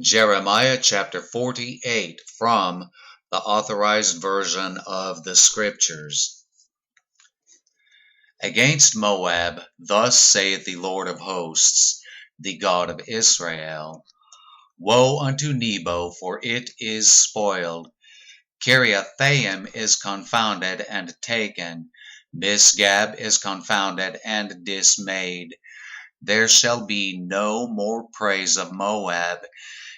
Jeremiah chapter 48 from the Authorized Version of the Scriptures. Against Moab, thus saith the Lord of hosts, the God of Israel: Woe unto Nebo, for it is spoiled. Kiriathaim is confounded and taken. Misgab is confounded and dismayed. There shall be no more praise of Moab.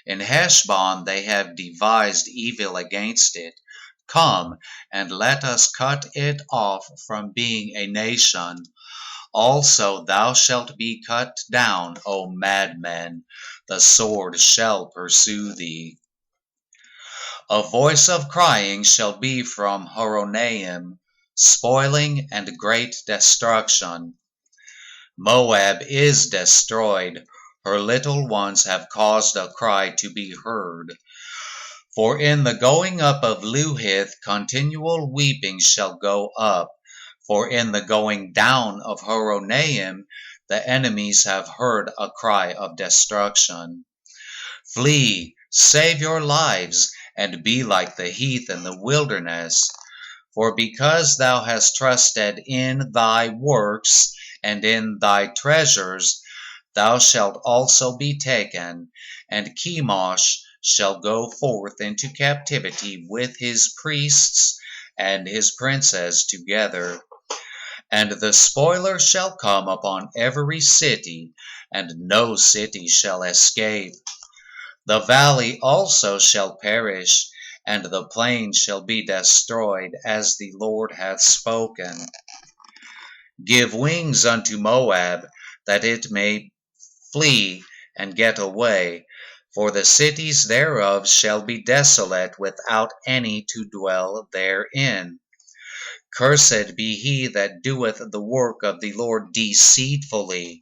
In Heshbon they have devised evil against it. Come, and let us cut it off from being a nation. Also thou shalt be cut down, O madman, the sword shall pursue thee. A voice of crying shall be from Horonaim, spoiling and great destruction. Moab is destroyed. Her little ones have caused a cry to be heard. For in the going up of Luhith continual weeping shall go up. For in the going down of Horonaim the enemies have heard a cry of destruction. Flee, save your lives, and be like the heath in the wilderness. For because thou hast trusted in thy works and in thy treasures, thou shalt also be taken, and Chemosh shall go forth into captivity with his priests and his princes together. And the spoiler shall come upon every city, and no city shall escape. The valley also shall perish, and the plain shall be destroyed, as the Lord hath spoken. Give wings unto Moab, that it may flee and get away, for the cities thereof shall be desolate, without any to dwell therein. Cursed be he that doeth the work of the Lord deceitfully,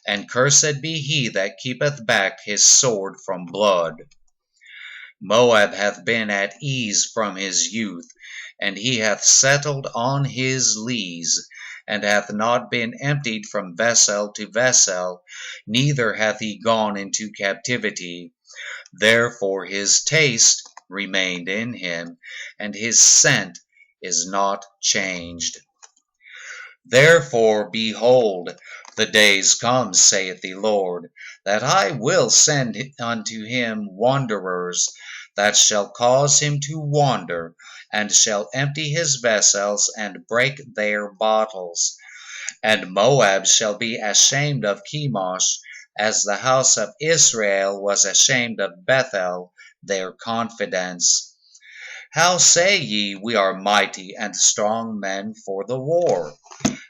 and cursed be he that keepeth back his sword from blood. Moab hath been at ease from his youth, and he hath settled on his lees, and hath not been emptied from vessel to vessel, neither hath he gone into captivity. Therefore his taste remained in him, and his scent is not changed. Therefore, behold, the days come, saith the Lord, that I will send unto him wanderers, that shall cause him to wander, and shall empty his vessels, and break their bottles. And Moab shall be ashamed of Chemosh, as the house of Israel was ashamed of Bethel, their confidence. How say ye, we are mighty and strong men for the war?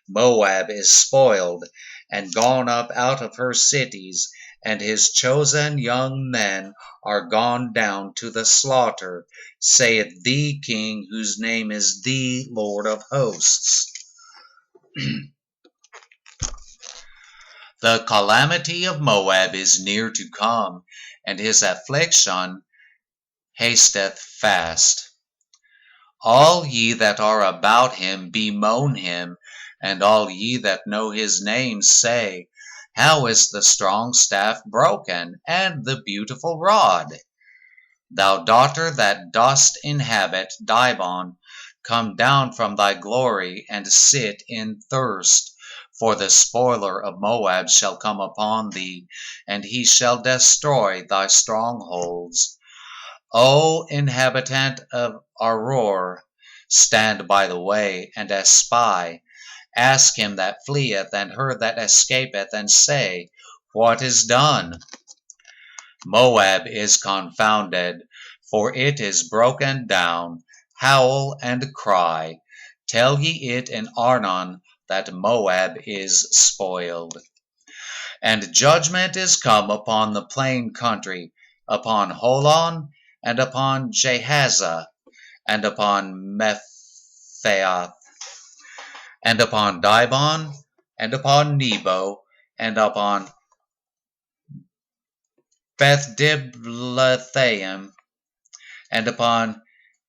Moab is spoiled, and gone up out of her cities, and his chosen young men are gone down to the slaughter, saith the King, whose name is the Lord of hosts. The calamity of Moab is near to come, and his affliction hasteth fast. All ye that are about him bemoan him, and all ye that know his name say, How is the strong staff broken, and the beautiful rod? Thou daughter that dost inhabit Dibon, come down from thy glory, and sit in thirst. For the spoiler of Moab shall come upon thee, and he shall destroy thy strongholds. O inhabitant of Aroer, stand by the way, and espy. Ask him that fleeth, and her that escapeth, and say, What is done? Moab is confounded, for it is broken down. Howl and cry. Tell ye it in Arnon, that Moab is spoiled. And judgment is come upon the plain country, upon Holon, and upon Jehazzah, and upon Mephaath, and upon Dibon, and upon Nebo, and upon Beth-diblathaim, and upon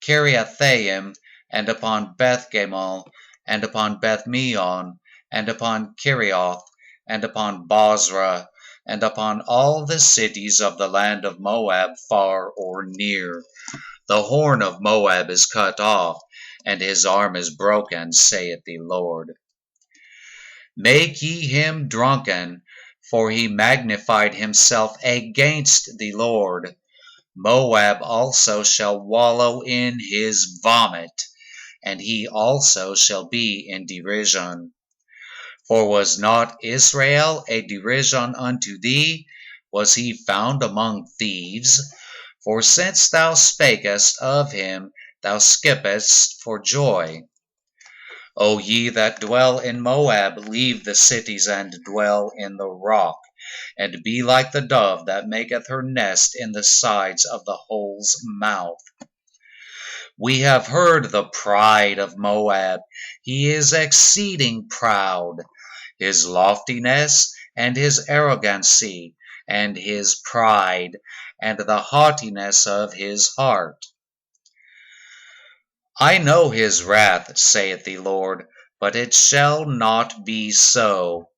Kiriathaim, and upon Beth-gamul, and upon Beth-meon, and upon Kerioth, and upon Bozrah, and upon all the cities of the land of Moab far or near. The horn of Moab is cut off, and his arm is broken, saith the Lord. Make ye him drunken, for he magnified himself against the Lord. Moab also shall wallow in his vomit, and he also shall be in derision. For was not Israel a derision unto thee? Was he found among thieves? For since thou spakest of him, thou skippest for joy. O ye that dwell in Moab, leave the cities and dwell in the rock, and be like the dove that maketh her nest in the sides of the hole's mouth. We have heard the pride of Moab. He is exceeding proud. His loftiness and his arrogancy and his pride and the haughtiness of his heart. I know his wrath, saith the Lord, but it shall not be so.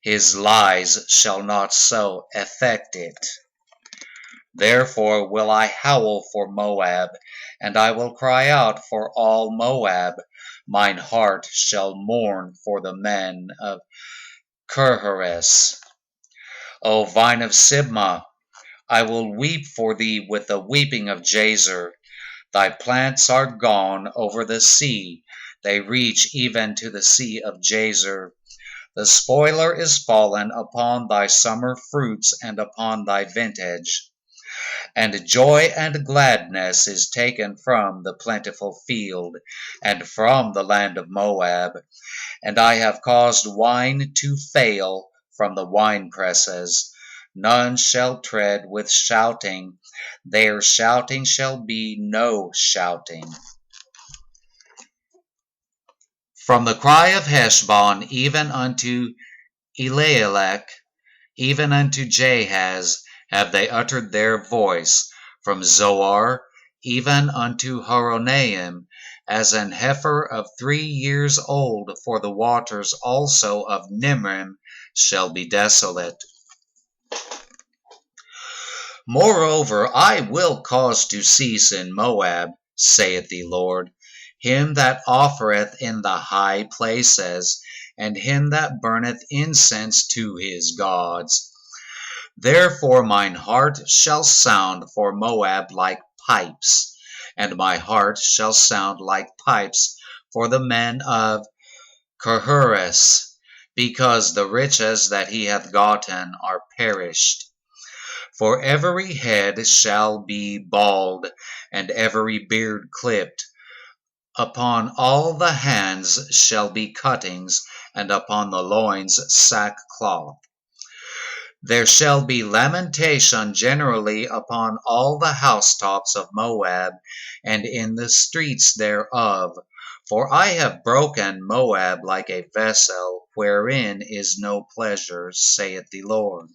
His lies shall not so effect it. Therefore will I howl for Moab, and I will cry out for all Moab. Mine heart shall mourn for the men of Kirhares. O vine of Sibmah, I will weep for thee with the weeping of Jazer. Thy plants are gone over the sea, they reach even to the sea of Jazer. The spoiler is fallen upon thy summer fruits and upon thy vintage. And joy and gladness is taken from the plentiful field, and from the land of Moab. And I have caused wine to fail from the winepresses. None shall tread with shouting. Their shouting shall be no shouting. From the cry of Heshbon even unto Elealech, even unto Jahaz, have they uttered their voice. From Zoar even unto Horonaim, as an heifer of 3 years old, for the waters also of Nimrim shall be desolate. Moreover, I will cause to cease in Moab, saith the Lord, him that offereth in the high places, and him that burneth incense to his gods. Therefore mine heart shall sound for Moab like pipes, and my heart shall sound like pipes for the men of Kirhares, because the riches that he hath gotten are perished. For every head shall be bald, and every beard clipped. Upon all the hands shall be cuttings, and upon the loins sackcloth. There shall be lamentation generally upon all the housetops of Moab, and in the streets thereof. For I have broken Moab like a vessel, wherein is no pleasure, saith the Lord.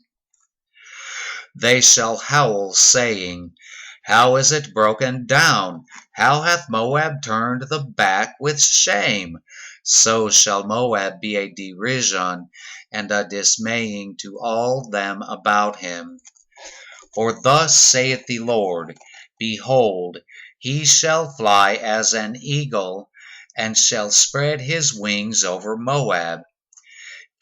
They shall howl, saying, How is it broken down? How hath Moab turned the back with shame? So shall Moab be a derision, and a dismaying to all them about him. For thus saith the Lord, Behold, he shall fly as an eagle, and shall spread his wings over Moab.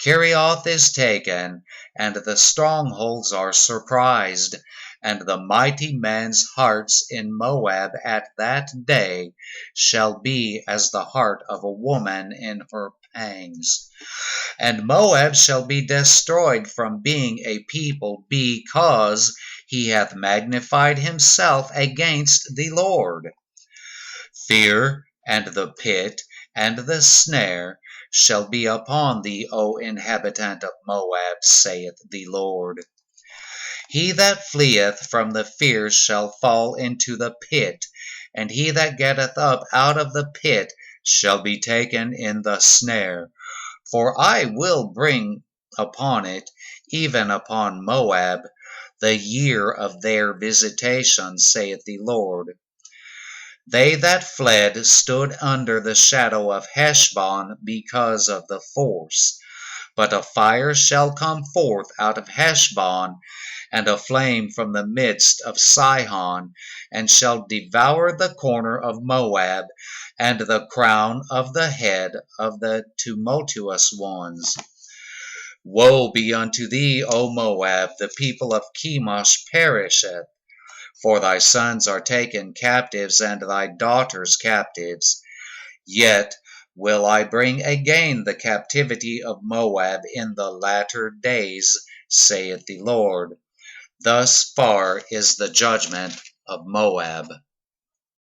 Kerioth is taken, and the strongholds are surprised, and the mighty men's hearts in Moab at that day shall be as the heart of a woman in her pangs. And Moab shall be destroyed from being a people, because he hath magnified himself against the Lord. Fear and the pit and the snare shall be upon thee, O inhabitant of Moab, saith the Lord. He that fleeth from the fear shall fall into the pit, and he that getteth up out of the pit shall be taken in the snare. For I will bring upon it, even upon Moab, the year of their visitation, saith the Lord. They that fled stood under the shadow of Heshbon because of the force. But a fire shall come forth out of Heshbon, and a flame from the midst of Sihon, and shall devour the corner of Moab, and the crown of the head of the tumultuous ones. Woe be unto thee, O Moab! The people of Chemosh perisheth. For thy sons are taken captives, and thy daughters captives. Yet will I bring again the captivity of Moab in the latter days, saith the Lord. Thus far is the judgment of Moab.